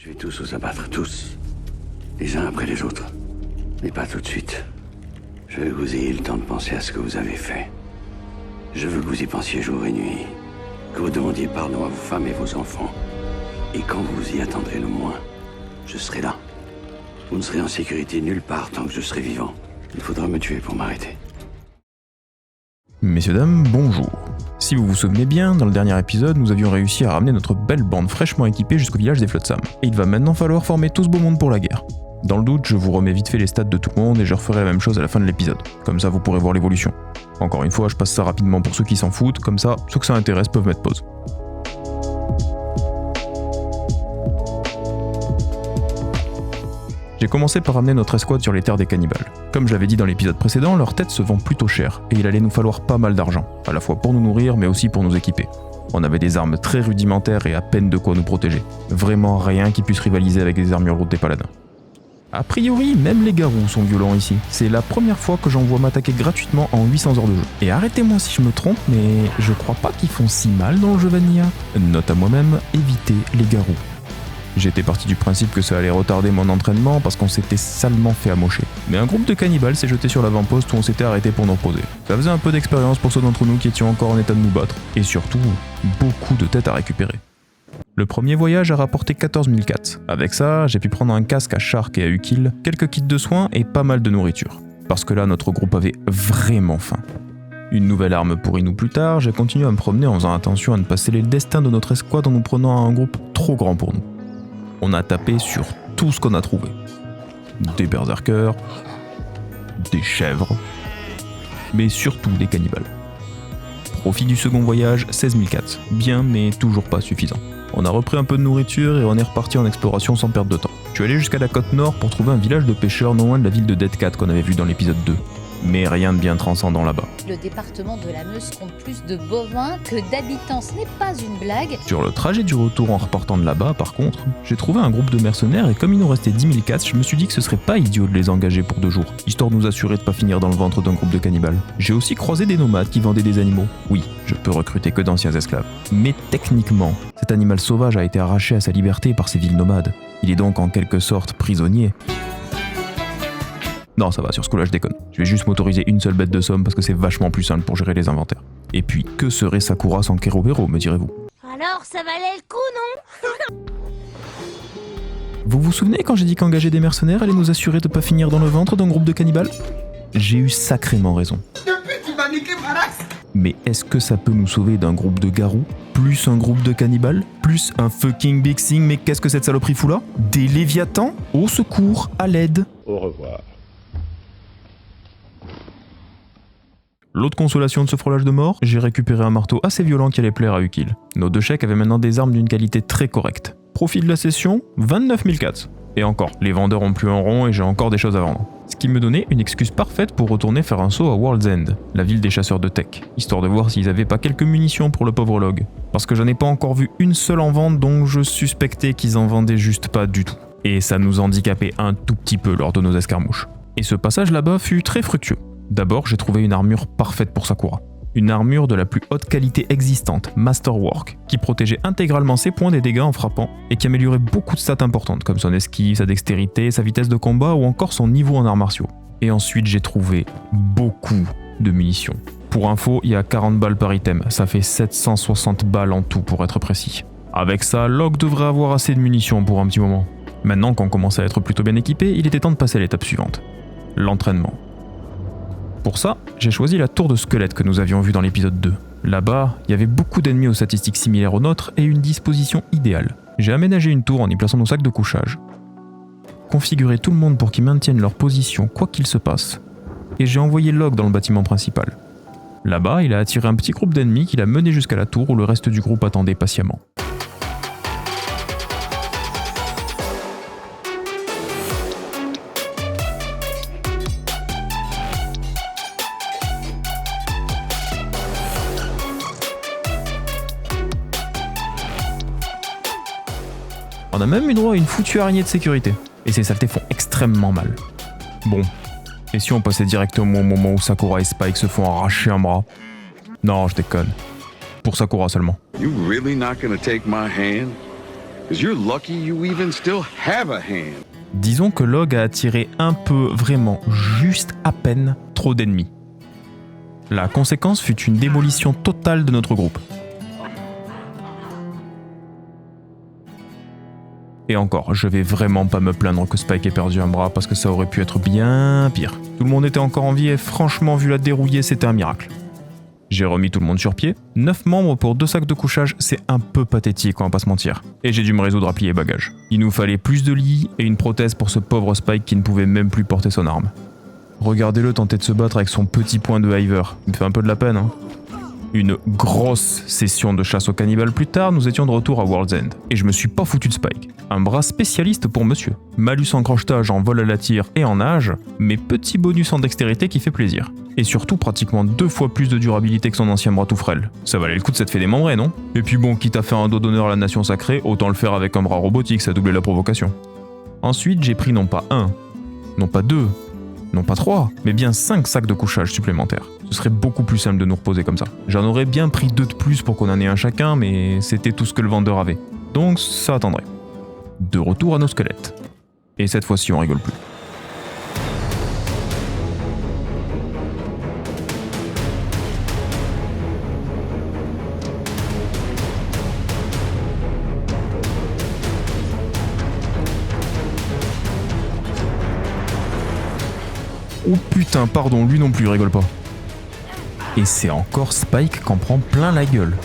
Je vais tous vous abattre, tous. Les uns après les autres. Mais pas tout de suite. Je veux que vous ayez le temps de penser à ce que vous avez fait. Je veux que vous y pensiez jour et nuit. Que vous demandiez pardon à vos femmes et vos enfants. Et quand vous y attendrez le moins, je serai là. Vous ne serez en sécurité nulle part tant que je serai vivant. Il faudra me tuer pour m'arrêter. Messieurs, dames, bonjour. Si vous vous souvenez bien, dans le dernier épisode, nous avions réussi à ramener notre belle bande fraîchement équipée jusqu'au village des Flotsam. Et il va maintenant falloir former tout ce beau monde pour la guerre. Dans le doute, je vous remets vite fait les stats de tout le monde et je referai la même chose à la fin de l'épisode. Comme ça, vous pourrez voir l'évolution. Encore une fois, je passe ça rapidement pour ceux qui s'en foutent, comme ça, ceux que ça intéresse peuvent mettre pause. J'ai commencé par ramener notre escouade sur les terres des cannibales. Comme je l'avais dit dans l'épisode précédent, leur tête se vend plutôt cher, et il allait nous falloir pas mal d'argent, à la fois pour nous nourrir, mais aussi pour nous équiper. On avait des armes très rudimentaires et à peine de quoi nous protéger. Vraiment rien qui puisse rivaliser avec les armures lourdes des paladins. A priori, même les garous sont violents ici. C'est la première fois que j'en vois m'attaquer gratuitement en 800 heures de jeu. Et arrêtez-moi si je me trompe, mais je crois pas qu'ils font si mal dans le jeu Vanilla. Note à moi-même, évitez les garous. J'étais parti du principe que ça allait retarder mon entraînement parce qu'on s'était salement fait amocher. Mais un groupe de cannibales s'est jeté sur l'avant-poste où on s'était arrêté pour nous reposer. Ça faisait un peu d'expérience pour ceux d'entre nous qui étions encore en état de nous battre. Et surtout, beaucoup de têtes à récupérer. Le premier voyage a rapporté 14 000 cats. Avec ça, j'ai pu prendre un casque à Shark et à Ukil, quelques kits de soins et pas mal de nourriture. Parce que là, notre groupe avait vraiment faim. Une nouvelle arme pourrit nous plus tard, j'ai continué à me promener en faisant attention à ne pas sceller le destin de notre escouade en nous prenant un groupe trop grand pour nous. On a tapé sur tout ce qu'on a trouvé. Des berserkers, des chèvres, mais surtout des cannibales. Profit du second voyage, 16 000 cats. Bien, mais toujours pas suffisant. On a repris un peu de nourriture et on est reparti en exploration sans perdre de temps. Je suis allé jusqu'à la côte nord pour trouver un village de pêcheurs non loin de la ville de Dead Cat qu'on avait vu dans l'épisode 2. Mais rien de bien transcendant là-bas. Le département de la Meuse compte plus de bovins que d'habitants, ce n'est pas une blague. Sur le trajet du retour en repartant de là-bas, par contre, j'ai trouvé un groupe de mercenaires et comme il nous restait 10 000 cats, je me suis dit que ce serait pas idiot de les engager pour 2 jours, histoire de nous assurer de pas finir dans le ventre d'un groupe de cannibales. J'ai aussi croisé des nomades qui vendaient des animaux. Oui, je peux recruter que d'anciens esclaves. Mais techniquement, cet animal sauvage a été arraché à sa liberté par ces villes nomades. Il est donc en quelque sorte prisonnier. Non, ça va, sur ce coup-là, je déconne. Je vais juste m'autoriser une seule bête de somme parce que c'est vachement plus simple pour gérer les inventaires. Et puis, que serait Sakura sans Kerobero, me direz-vous? Alors, ça valait le coup, non? Vous vous souvenez quand j'ai dit qu'engager des mercenaires allait nous assurer de pas finir dans le ventre d'un groupe de cannibales? J'ai eu sacrément raison. Depuis, tu m'as niqué ma race. Mais est-ce que ça peut nous sauver d'un groupe de garous? Plus un groupe de cannibales? Plus un fucking Big Thing? Mais qu'est-ce que cette saloperie fout là? Des léviathans? Au secours, à l'aide. Au revoir. L'autre consolation de ce frôlage de mort, j'ai récupéré un marteau assez violent qui allait plaire à Ukil. Nos 2 chèques avaient maintenant des armes d'une qualité très correcte. Profit de la session, 29 000 cats. Et encore, les vendeurs ont plus un rond et j'ai encore des choses à vendre. Ce qui me donnait une excuse parfaite pour retourner faire un saut à World's End, la ville des chasseurs de tech, histoire de voir s'ils avaient pas quelques munitions pour le pauvre log. Parce que j'en ai pas encore vu une seule en vente, donc je suspectais qu'ils en vendaient juste pas du tout. Et ça nous handicapait un tout petit peu lors de nos escarmouches. Et ce passage là-bas fut très fructueux. D'abord, j'ai trouvé une armure parfaite pour Sakura. Une armure de la plus haute qualité existante, Masterwork, qui protégeait intégralement ses points des dégâts en frappant et qui améliorait beaucoup de stats importantes comme son esquive, sa dextérité, sa vitesse de combat ou encore son niveau en arts martiaux. Et ensuite, j'ai trouvé beaucoup de munitions. Pour info, il y a 40 balles par item, ça fait 760 balles en tout pour être précis. Avec ça, Log devrait avoir assez de munitions pour un petit moment. Maintenant qu'on commence à être plutôt bien équipé, il était temps de passer à l'étape suivante. L'entraînement. Pour ça, j'ai choisi la tour de squelette que nous avions vue dans l'épisode 2. Là-bas, il y avait beaucoup d'ennemis aux statistiques similaires aux nôtres et une disposition idéale. J'ai aménagé une tour en y plaçant nos sacs de couchage. Configuré tout le monde pour qu'ils maintiennent leur position quoi qu'il se passe. Et j'ai envoyé Log dans le bâtiment principal. Là-bas, il a attiré un petit groupe d'ennemis qu'il a mené jusqu'à la tour où le reste du groupe attendait patiemment. On a même eu droit à une foutue araignée de sécurité. Et ces saletés font extrêmement mal. Bon. Et si on passait directement au moment où Sakura et Spike se font arracher un bras? Non, je déconne. Pour Sakura seulement. You really not gonna take my hand? 'Cause you're lucky you even still have a hand. Disons que Log a attiré un peu, vraiment, juste à peine, trop d'ennemis. La conséquence fut une démolition totale de notre groupe. Et encore, je vais vraiment pas me plaindre que Spike ait perdu un bras parce que ça aurait pu être bien pire. Tout le monde était encore en vie et franchement, vu la dérouiller, c'était un miracle. J'ai remis tout le monde sur pied. 9 membres pour 2 sacs de couchage, c'est un peu pathétique, on va pas se mentir. Et j'ai dû me résoudre à plier bagages. Il nous fallait plus de lits et une prothèse pour ce pauvre Spike qui ne pouvait même plus porter son arme. Regardez-le tenter de se battre avec son petit poing de hiver. Il me fait un peu de la peine, hein. Une grosse session de chasse aux cannibales plus tard, nous étions de retour à World's End. Et je me suis pas foutu de Spike. Un bras spécialiste pour monsieur. Malus en crochetage, en vol à la tire et en nage, mais petit bonus en dextérité qui fait plaisir. Et surtout pratiquement 2 fois plus de durabilité que son ancien bras tout frêle. Ça valait le coup de s'être fait démembrer, non? Et puis bon, quitte à faire un dos d'honneur à la nation sacrée, autant le faire avec un bras robotique, ça doublait la provocation. Ensuite, j'ai pris non pas 1, non pas 2, non pas 3, mais bien 5 sacs de couchage supplémentaires. Ce serait beaucoup plus simple de nous reposer comme ça. J'en aurais bien pris 2 de plus pour qu'on en ait un chacun, mais c'était tout ce que le vendeur avait. Donc ça attendrait. De retour à nos squelettes. Et cette fois-ci, on rigole plus. Oh putain, pardon, lui non plus, rigole pas. Et c'est encore Spike qu'en prend plein la gueule.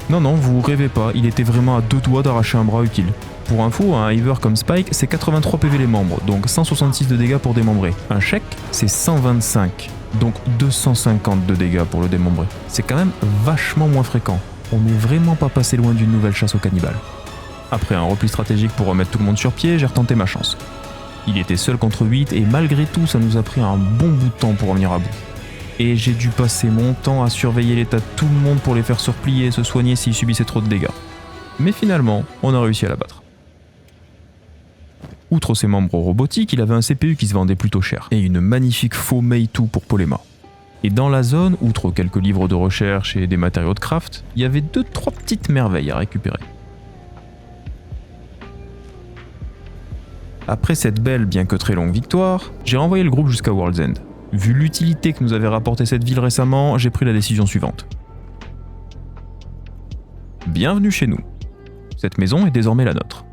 Non, vous rêvez pas, il était vraiment à 2 doigts d'arracher un bras utile. Pour info, un hiver comme Spike, c'est 83 PV les membres, donc 166 de dégâts pour démembrer. Un chèque, c'est 125, donc 250 de dégâts pour le démembrer. C'est quand même vachement moins fréquent. On n'est vraiment pas passé loin d'une nouvelle chasse aux cannibales. Après un repli stratégique pour remettre tout le monde sur pied, j'ai retenté ma chance. Il était seul contre 8 et malgré tout, ça nous a pris un bon bout de temps pour en venir à bout. Et j'ai dû passer mon temps à surveiller l'état de tout le monde pour les faire se replier et se soigner s'ils subissaient trop de dégâts. Mais finalement, on a réussi à l'abattre. Outre ses membres robotiques, il avait un CPU qui se vendait plutôt cher, et une magnifique faux Meitu pour Poléma. Et dans la zone, outre quelques livres de recherche et des matériaux de craft, il y avait 2-3 petites merveilles à récupérer. Après cette belle, bien que très longue victoire, j'ai renvoyé le groupe jusqu'à World's End. Vu l'utilité que nous avait rapporté cette ville récemment, j'ai pris la décision suivante. Bienvenue chez nous. Cette maison est désormais la nôtre.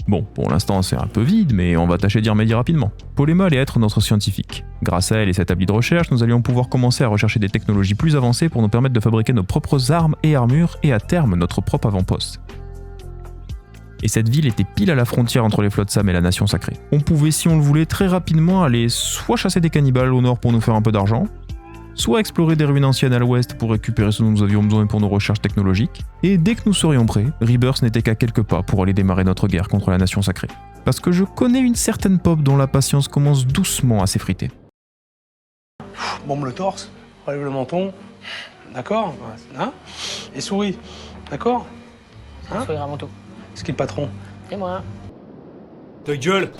Bon, pour l'instant c'est un peu vide, mais on va tâcher d'y remédier rapidement. Poléma allait être notre scientifique. Grâce à elle et cet abri de recherche, nous allions pouvoir commencer à rechercher des technologies plus avancées pour nous permettre de fabriquer nos propres armes et armures et à terme notre propre avant-poste. Et cette ville était pile à la frontière entre les Flotsam et la Nation Sacrée. On pouvait, si on le voulait, très rapidement aller soit chasser des cannibales au nord pour nous faire un peu d'argent, soit explorer des ruines anciennes à l'ouest pour récupérer ce dont nous avions besoin pour nos recherches technologiques, et dès que nous serions prêts, Rebirth n'était qu'à quelques pas pour aller démarrer notre guerre contre la Nation Sacrée. Parce que je connais une certaine pop dont la patience commence doucement à s'effriter. Bombe le torse, relève le menton, d'accord, hein, et souris, d'accord, hein. Sourire avant tout. C'est qui le patron? Et moi. Ta gueule.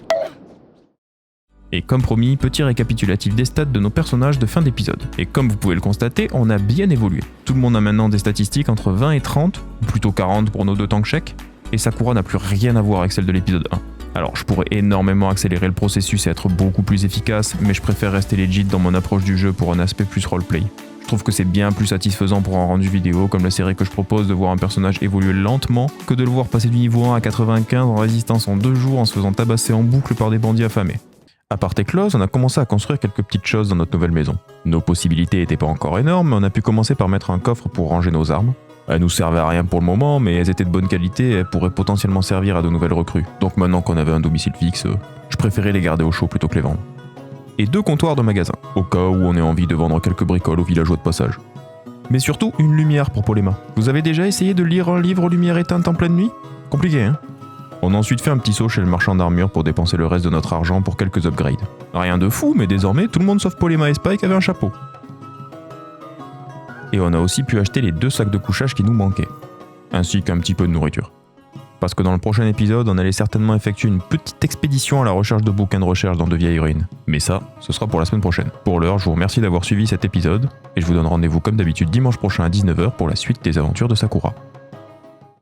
Et comme promis, petit récapitulatif des stats de nos personnages de fin d'épisode. Et comme vous pouvez le constater, on a bien évolué. Tout le monde a maintenant des statistiques entre 20 et 30, ou plutôt 40 pour nos 2 tank chèques, et Sakura n'a plus rien à voir avec celle de l'épisode 1. Alors je pourrais énormément accélérer le processus et être beaucoup plus efficace, mais je préfère rester legit dans mon approche du jeu pour un aspect plus roleplay. Je trouve que c'est bien plus satisfaisant pour un rendu vidéo comme la série que je propose de voir un personnage évoluer lentement que de le voir passer du niveau 1 à 95 en résistance en 2 jours en se faisant tabasser en boucle par des bandits affamés. À part Techlos, on a commencé à construire quelques petites choses dans notre nouvelle maison. Nos possibilités n'étaient pas encore énormes, mais on a pu commencer par mettre un coffre pour ranger nos armes. Elles nous servaient à rien pour le moment, mais elles étaient de bonne qualité et elles pourraient potentiellement servir à de nouvelles recrues. Donc maintenant qu'on avait un domicile fixe, je préférais les garder au chaud plutôt que les vendre. Et 2 comptoirs de magasin, au cas où on ait envie de vendre quelques bricoles aux villageois de passage. Mais surtout, une lumière pour Poléma. Vous avez déjà essayé de lire un livre lumière éteinte en pleine nuit? Compliqué, hein? On a ensuite fait un petit saut chez le marchand d'armure pour dépenser le reste de notre argent pour quelques upgrades. Rien de fou, mais désormais, tout le monde sauf Poléma et Spike avait un chapeau. Et on a aussi pu acheter les 2 sacs de couchage qui nous manquaient, ainsi qu'un petit peu de nourriture. parce que dans le prochain épisode, on allait certainement effectuer une petite expédition à la recherche de bouquins de recherche dans de vieilles ruines. Mais ça, ce sera pour la semaine prochaine. Pour l'heure, je vous remercie d'avoir suivi cet épisode, et je vous donne rendez-vous comme d'habitude dimanche prochain à 19h pour la suite des aventures de Sakura.